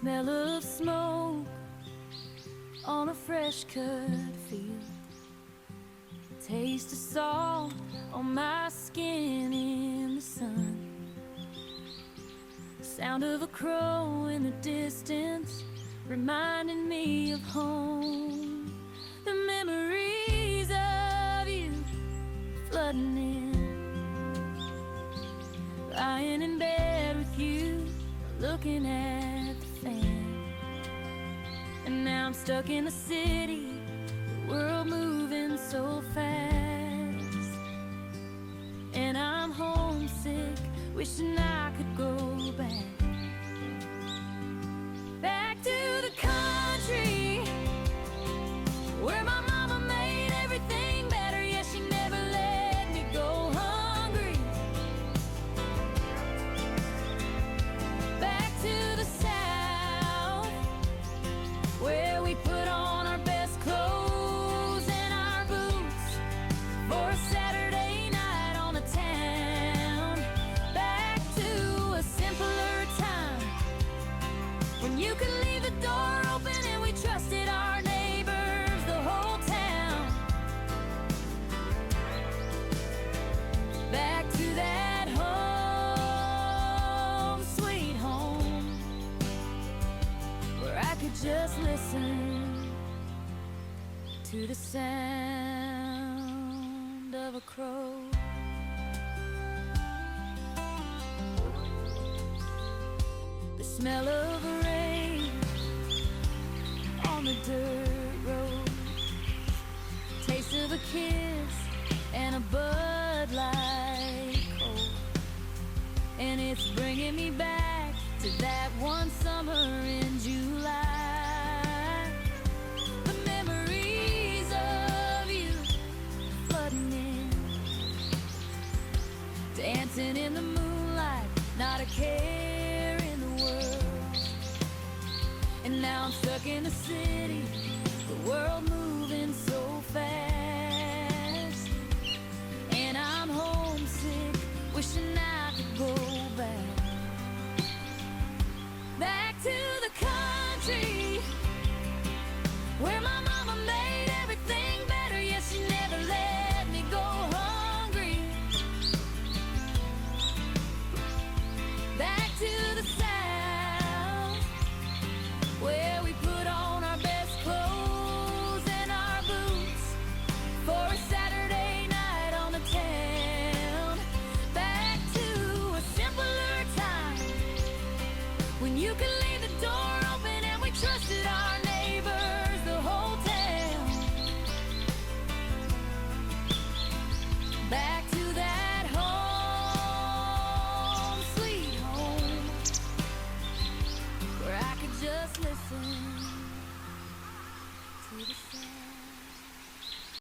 smell of smoke on a fresh cut field, taste of salt on my skin in the sun, sound of a crow in the distance reminding me of home, the memories of you flooding in, lying in bed with you looking at the fan. And now I'm stuck in the city, the world moving so fast, and I'm homesick, wishing I could go back, back to the country where my mama made everything better. Yeah, she never let me go hungry. Back to the South where we put on our best clothes and our boots for a Saturday night on the town. Back to a simpler time when you could leave the door open and we trusted our neighbors, the whole town. Back to that home, sweet home, where I could just listen to the sound of a crow. The smell of rain on the dirt road, taste of a kiss and a Bud Light cold, and it's bringing me back to that one summer in July.